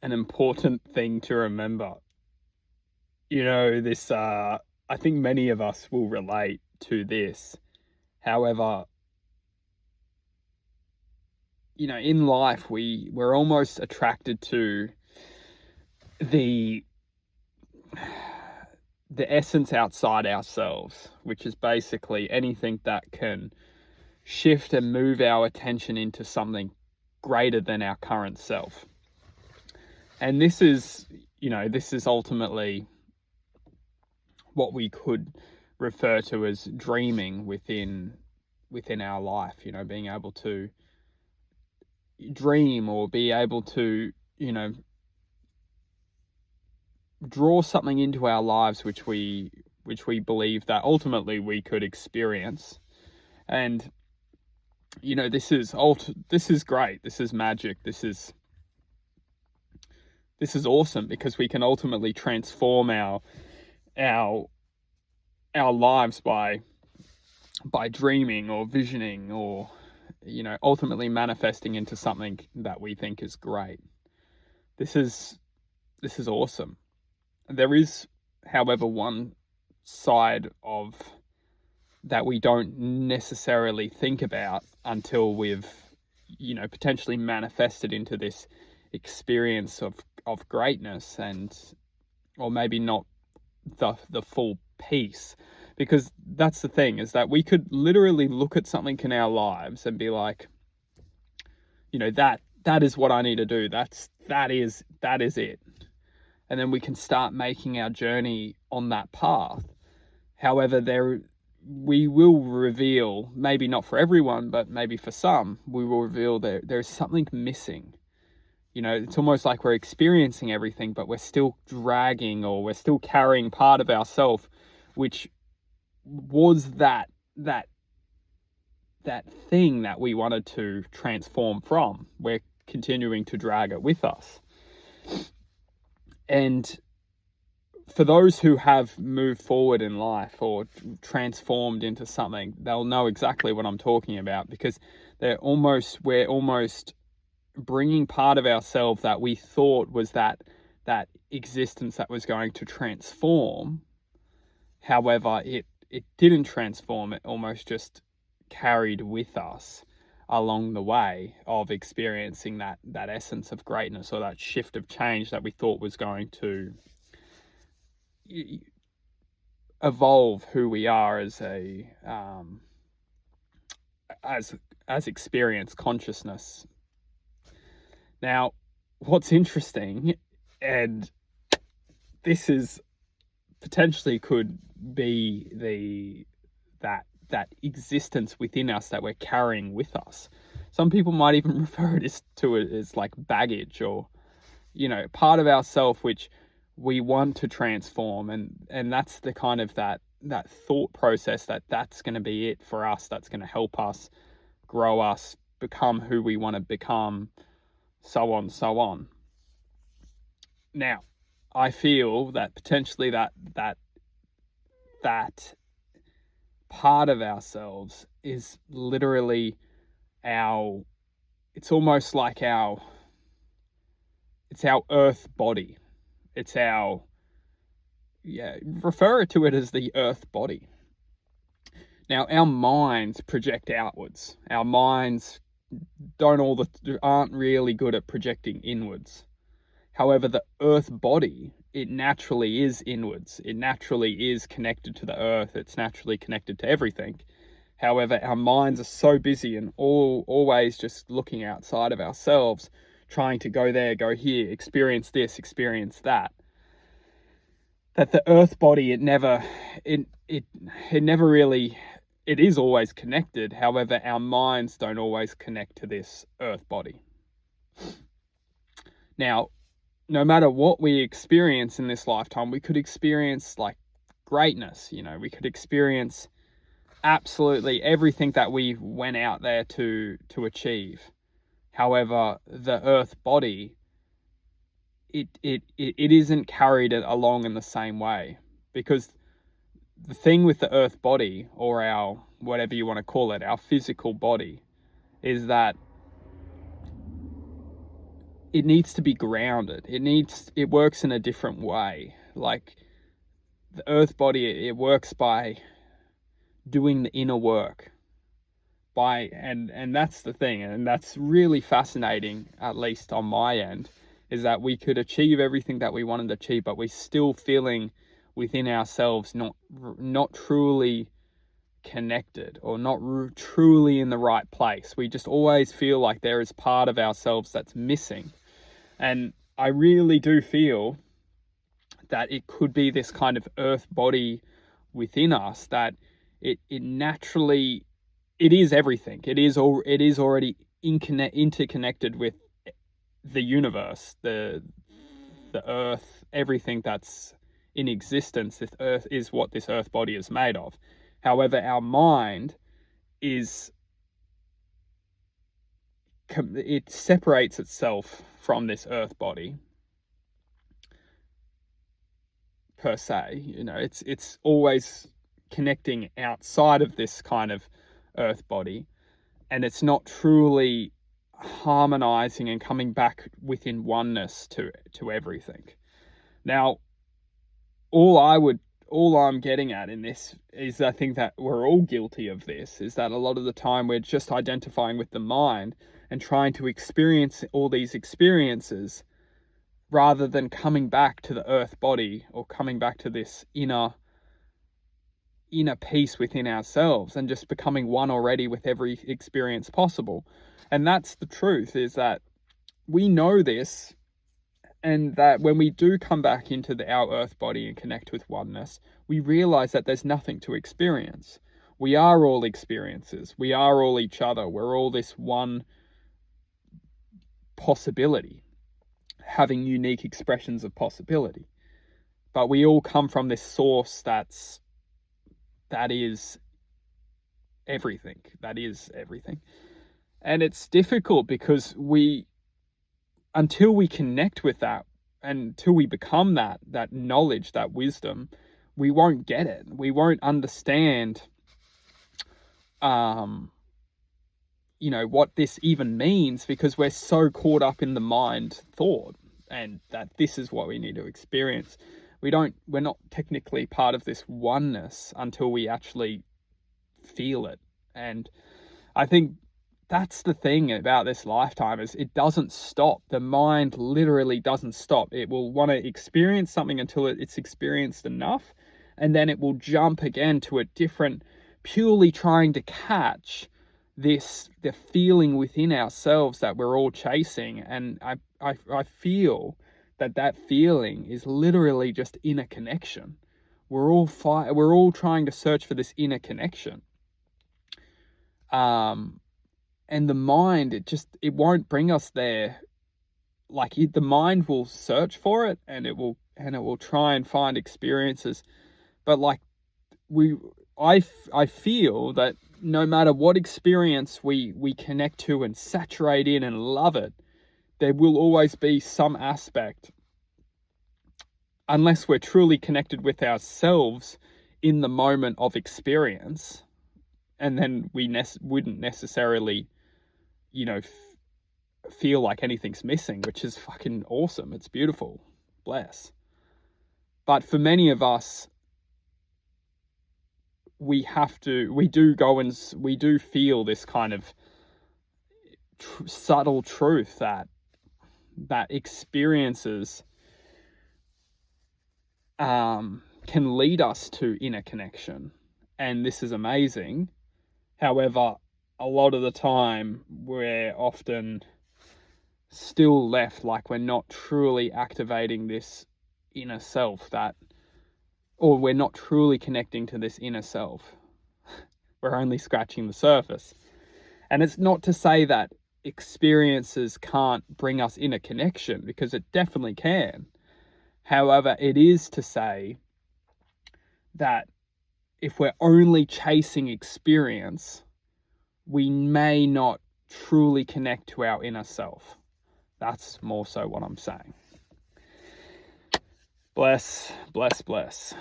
an important thing to remember. You know, I think many of us will relate to this. However, you know, in life, we're almost attracted to the the essence outside ourselves, which is basically anything that can shift and move our attention into something greater than our current self. And this is ultimately what we could refer to as dreaming within our life, you know, being able to dream or be able to, you know, draw something into our lives which we believe that ultimately we could experience. And you know, this is great. This is magic. This is awesome because we can ultimately transform our our lives by dreaming or visioning or, you know, ultimately manifesting into something that we think is great. This is awesome. There is, however, one side of that we don't necessarily think about until we've, you know, potentially manifested into this experience of greatness, and or maybe not the full piece. Because that's the thing, is that we could literally look at something in our lives and be like, you know, that is what I need to do. That is it. And then we can start making our journey on that path. However, we will reveal, maybe not for everyone, but maybe for some, we will reveal there's something missing. You know, it's almost like we're experiencing everything, but we're still dragging, or we're still carrying part of ourself, which was that thing that we wanted to transform from. We're continuing to drag it with us. And for those who have moved forward in life or transformed into something, they'll know exactly what I'm talking about, because we're almost bringing part of ourselves that we thought was that existence that was going to transform. However, it didn't transform. It almost just carried with us along the way of experiencing that essence of greatness, or that shift of change that we thought was going to evolve who we are as as experienced consciousness. Now, what's interesting, and this is potentially could be that existence within us that we're carrying with us. Some people might even refer to it as like baggage, or, you know, part of ourself which we want to transform, and that's the kind of that thought process that's going to be it for us, that's going to help us grow, us become who we want to become, so on. Now, I feel that potentially that part of ourselves is literally it's almost like it's our earth body. It's refer to it as the earth body. Now, our minds project outwards. Our minds aren't really good at projecting inwards. However, the earth body, it naturally is inwards. It naturally is connected to the earth. It's naturally connected to everything. However, our minds are so busy and always just looking outside of ourselves, trying to go there, go here, experience this, experience that the earth body, it never really, it is always connected. However, our minds don't always connect to this earth body. Now, no matter what we experience in this lifetime, we could experience like greatness, you know, we could experience absolutely everything that we went out there to achieve. However, the earth body, it isn't carried along in the same way, because the thing with the earth body, or our, whatever you want to call it, our physical body, is that it needs to be grounded. It works in a different way. Like the earth body, it works by doing the inner work. And that's the thing, and that's really fascinating, at least on my end, is that we could achieve everything that we wanted to achieve, but we're still feeling within ourselves not truly connected, or not truly in the right place. We just always feel like there is part of ourselves that's missing. And I really do feel that it could be this kind of earth body within us, that it naturally, it is everything. It is already interconnected with the universe, the earth, everything that's in existence. This earth is what this earth body is made of. However, our mind it separates itself from this earth body per se. It's always connecting outside of this kind of earth body, and it's not truly harmonizing and coming back within oneness to everything. Now, all I'm getting at in this is, I think that we're all guilty of this, is that a lot of the time we're just identifying with the mind and trying to experience all these experiences rather than coming back to the earth body, or coming back to this inner peace within ourselves, and just becoming one already with every experience possible. And that's the truth, is that we know this, and that when we do come back into our earth body and connect with oneness, we realize that there's nothing to experience. We are all experiences. We are all each other. We're all this one possibility, having unique expressions of possibility. But we all come from this source that is everything. That is everything. And it's difficult because until we connect with that, until we become that knowledge, that wisdom, we won't get it. We won't understand, what this even means, because we're so caught up in the mind thought, and that this is what we need to experience. We're not technically part of this oneness until we actually feel it. And I think that's the thing about this lifetime, is it doesn't stop. The mind literally doesn't stop. It will want to experience something until it's experienced enough, and then it will jump again to a different, purely trying to catch the feeling within ourselves that we're all chasing. And I feel that feeling is literally just inner connection. We're all trying to search for this inner connection. And the mind, it won't bring us there. Like the mind will search for it, and it will try and find experiences. But I feel that no matter what experience we connect to and saturate in and love it, there will always be some aspect, unless we're truly connected with ourselves in the moment of experience, and then we wouldn't necessarily, feel like anything's missing, which is fucking awesome. It's beautiful. Bless. But for many of us, we do feel this kind of subtle truth that experiences can lead us to inner connection. And this is amazing. However, a lot of the time we're often still left like we're not truly activating this inner self, or we're not truly connecting to this inner self. We're only scratching the surface. And it's not to say that experiences can't bring us inner connection, because it definitely can. However, it is to say that if we're only chasing experience, we may not truly connect to our inner self. That's more so what I'm saying. Bless, bless, bless.